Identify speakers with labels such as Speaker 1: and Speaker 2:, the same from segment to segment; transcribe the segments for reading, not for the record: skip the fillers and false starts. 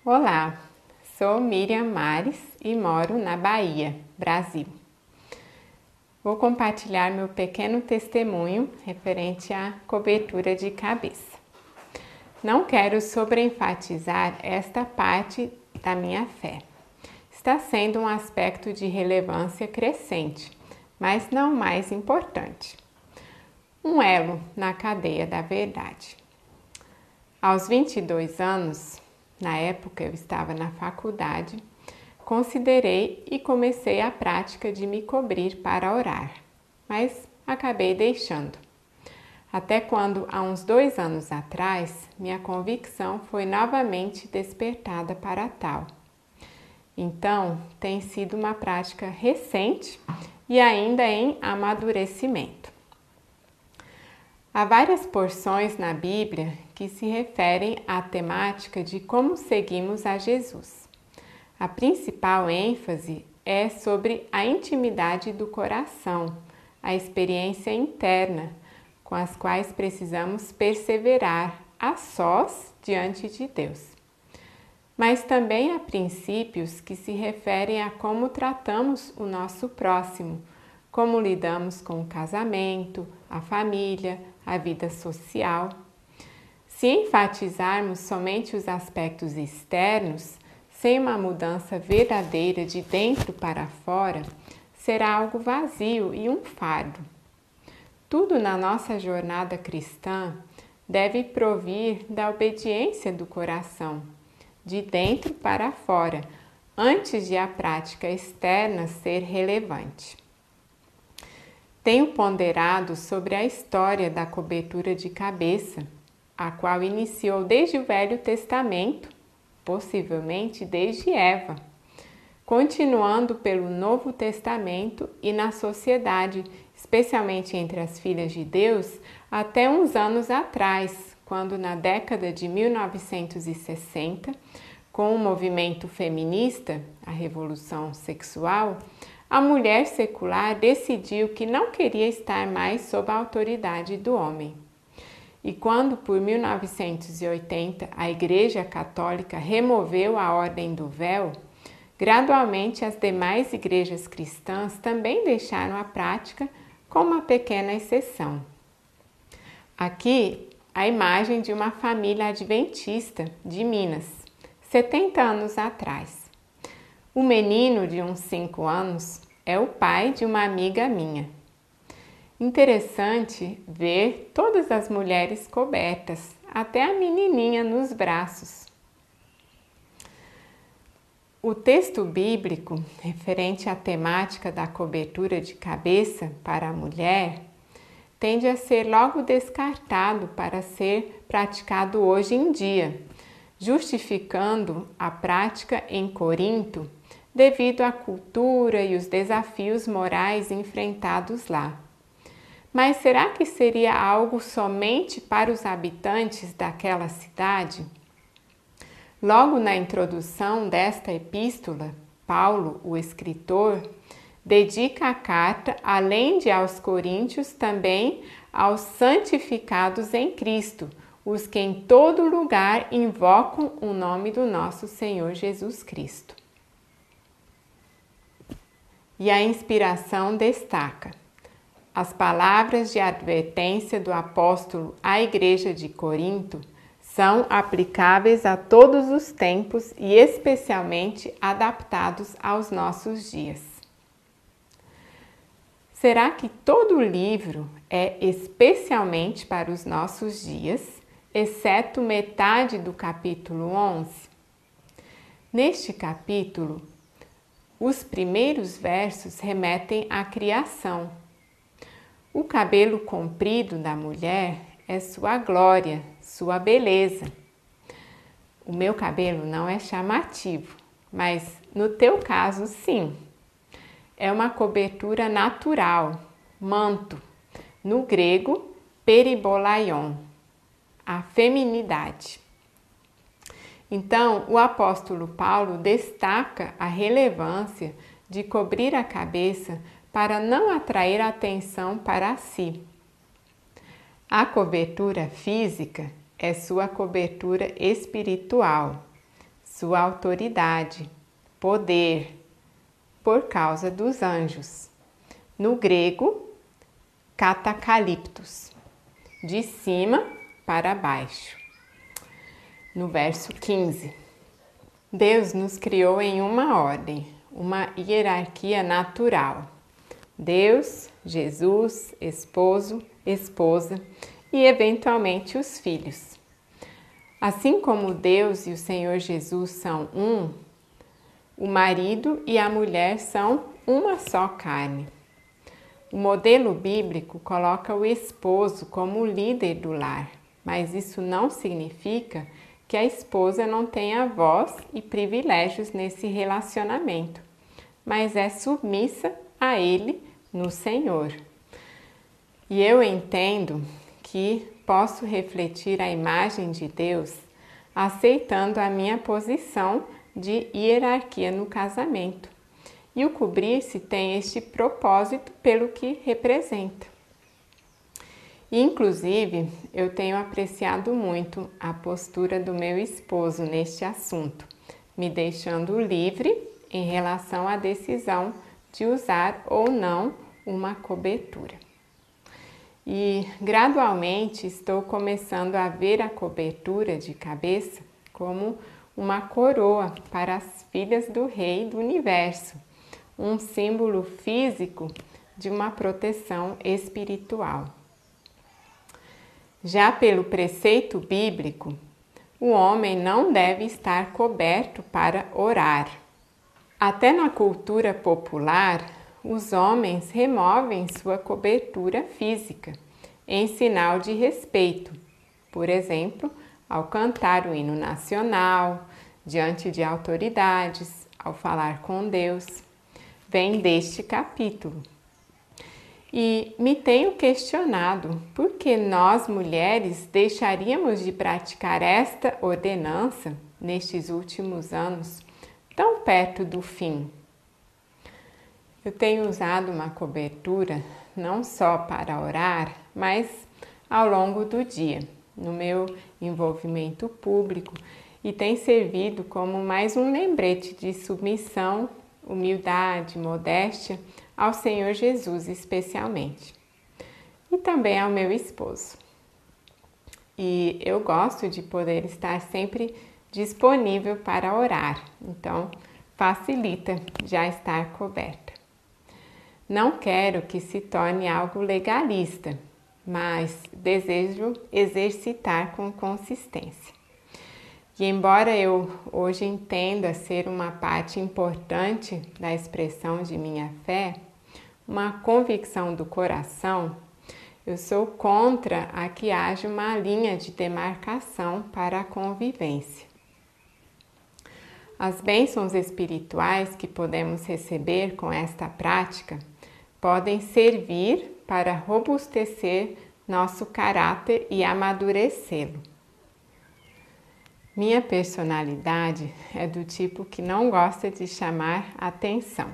Speaker 1: Olá, sou Miriam Mares e moro na Bahia, Brasil. Vou compartilhar meu pequeno testemunho referente à cobertura de cabeça. Não quero sobreenfatizar esta parte da minha fé. Está sendo um aspecto de relevância crescente, mas não mais importante. Um elo na cadeia da verdade. Aos 22 anos, na época eu estava na faculdade, considerei e comecei a prática de me cobrir para orar, mas acabei deixando. Até quando, há uns 2 anos atrás, minha convicção foi novamente despertada para tal. Então, tem sido uma prática recente e ainda em amadurecimento. Há várias porções na Bíblia que se referem à temática de como seguimos a Jesus. A principal ênfase é sobre a intimidade do coração, a experiência interna, com as quais precisamos perseverar a sós diante de Deus. Mas também há princípios que se referem a como tratamos o nosso próximo, como lidamos com o casamento, a família, a vida social. Se enfatizarmos somente os aspectos externos, sem uma mudança verdadeira de dentro para fora, será algo vazio e um fardo. Tudo na nossa jornada cristã deve provir da obediência do coração, de dentro para fora, antes de a prática externa ser relevante. Tenho ponderado sobre a história da cobertura de cabeça, a qual iniciou desde o Velho Testamento, possivelmente desde Eva, continuando pelo Novo Testamento e na sociedade, especialmente entre as filhas de Deus, até uns anos atrás, quando na década de 1960, com o movimento feminista, a Revolução Sexual, a mulher secular decidiu que não queria estar mais sob a autoridade do homem. E quando, por 1980, a Igreja Católica removeu a ordem do véu, gradualmente as demais igrejas cristãs também deixaram a prática, com uma pequena exceção. Aqui, a imagem de uma família adventista de Minas, 70 anos atrás. O menino de uns 5 anos é o pai de uma amiga minha. Interessante ver todas as mulheres cobertas, até a menininha nos braços. O texto bíblico referente à temática da cobertura de cabeça para a mulher tende a ser logo descartado para ser praticado hoje em dia, justificando a prática em Corinto devido à cultura e os desafios morais enfrentados lá. Mas será que seria algo somente para os habitantes daquela cidade? Logo na introdução desta epístola, Paulo, o escritor, dedica a carta, além de aos coríntios, também aos santificados em Cristo, os que em todo lugar invocam o nome do nosso Senhor Jesus Cristo. E a inspiração destaca: as palavras de advertência do apóstolo à igreja de Corinto são aplicáveis a todos os tempos e especialmente adaptados aos nossos dias. Será que todo o livro é especialmente para os nossos dias, exceto metade do capítulo 11? Neste capítulo, os primeiros versos remetem à criação. O cabelo comprido da mulher é sua glória, sua beleza. O meu cabelo não é chamativo, mas no teu caso, sim. É uma cobertura natural, manto, no grego, peribolaion, a feminidade. Então, o apóstolo Paulo destaca a relevância de cobrir a cabeça para não atrair atenção para si. A cobertura física é sua cobertura espiritual, sua autoridade, poder, por causa dos anjos. No grego, katakaliptos, de cima para baixo. No verso 15, Deus nos criou em uma ordem, uma hierarquia natural. Deus, Jesus, esposo, esposa e eventualmente os filhos. Assim como Deus e o Senhor Jesus são um, o marido e a mulher são uma só carne. O modelo bíblico coloca o esposo como líder do lar, mas isso não significa que a esposa não tenha voz e privilégios nesse relacionamento, mas é submissa a ele no Senhor. E eu entendo que posso refletir a imagem de Deus aceitando a minha posição de hierarquia no casamento. E o cobrir-se tem este propósito pelo que representa. Inclusive, eu tenho apreciado muito a postura do meu esposo neste assunto, me deixando livre em relação à decisão de usar ou não uma cobertura. E gradualmente estou começando a ver a cobertura de cabeça como uma coroa para as filhas do Rei do Universo, um símbolo físico de uma proteção espiritual. Já pelo preceito bíblico, o homem não deve estar coberto para orar. Até na cultura popular, os homens removem sua cobertura física, em sinal de respeito, por exemplo, ao cantar o hino nacional, diante de autoridades, ao falar com Deus. Vem deste capítulo. E me tenho questionado por que nós mulheres deixaríamos de praticar esta ordenança nestes últimos anos, tão perto do fim. Eu tenho usado uma cobertura não só para orar, mas ao longo do dia, no meu envolvimento público, e tem servido como mais um lembrete de submissão, humildade, modéstia ao Senhor Jesus especialmente, e também ao meu esposo. E eu gosto de poder estar sempre disponível para orar, então facilita já estar coberta. Não quero que se torne algo legalista, mas desejo exercitar com consistência. E embora eu hoje entenda ser uma parte importante da expressão de minha fé, uma convicção do coração, eu sou contra a que haja uma linha de demarcação para a convivência. As bênçãos espirituais que podemos receber com esta prática podem servir para robustecer nosso caráter e amadurecê-lo. Minha personalidade é do tipo que não gosta de chamar atenção.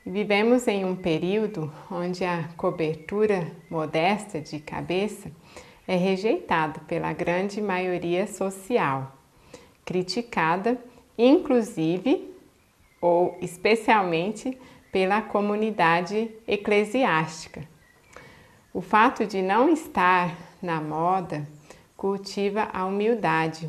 Speaker 1: Vivemos em um período onde a cobertura modesta de cabeça é rejeitada pela grande maioria social, criticada inclusive ou especialmente pela comunidade eclesiástica. O fato de não estar na moda cultiva a humildade,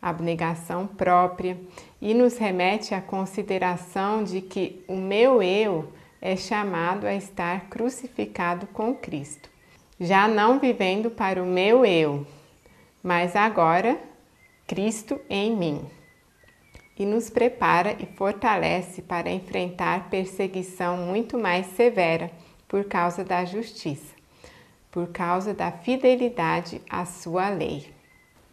Speaker 1: a abnegação própria e nos remete à consideração de que o meu eu é chamado a estar crucificado com Cristo, já não vivendo para o meu eu, mas agora Cristo em mim. E nos prepara e fortalece para enfrentar perseguição muito mais severa por causa da justiça, por causa da fidelidade à sua lei.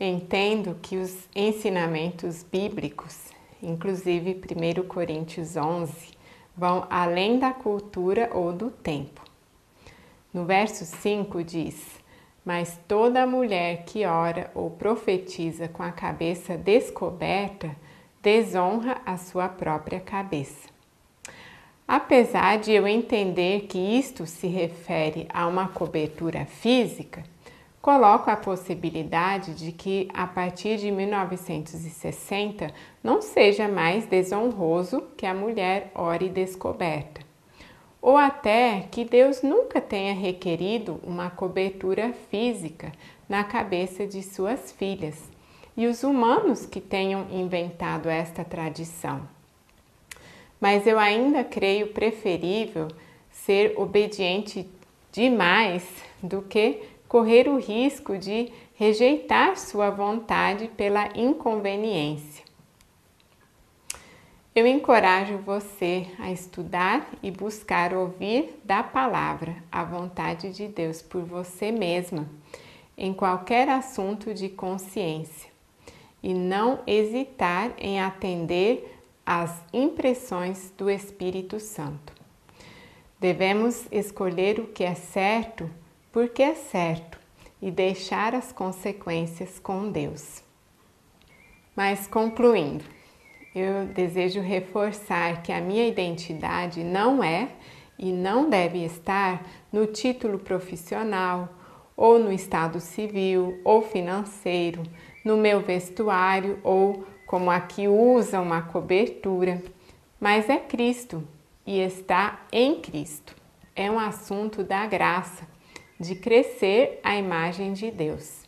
Speaker 1: Entendo que os ensinamentos bíblicos, inclusive 1 Coríntios 11, vão além da cultura ou do tempo. No verso 5 diz: mas toda mulher que ora ou profetiza com a cabeça descoberta desonra a sua própria cabeça. Apesar de eu entender que isto se refere a uma cobertura física, coloco a possibilidade de que, a partir de 1960, não seja mais desonroso que a mulher ore descoberta, ou até que Deus nunca tenha requerido uma cobertura física na cabeça de suas filhas, e os humanos que tenham inventado esta tradição. Mas eu ainda creio preferível ser obediente demais do que correr o risco de rejeitar sua vontade pela inconveniência. Eu encorajo você a estudar e buscar ouvir da palavra a vontade de Deus por você mesma, em qualquer assunto de consciência, e não hesitar em atender às impressões do Espírito Santo. Devemos escolher o que é certo porque é certo e deixar as consequências com Deus. Mas concluindo, eu desejo reforçar que a minha identidade não é e não deve estar no título profissional, ou no estado civil ou financeiro, no meu vestuário ou como aqui usa uma cobertura, mas é Cristo e está em Cristo. É um assunto da graça, de crescer a imagem de Deus.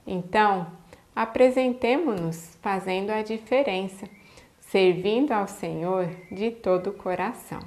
Speaker 1: Então, apresentemo-nos fazendo a diferença, servindo ao Senhor de todo o coração.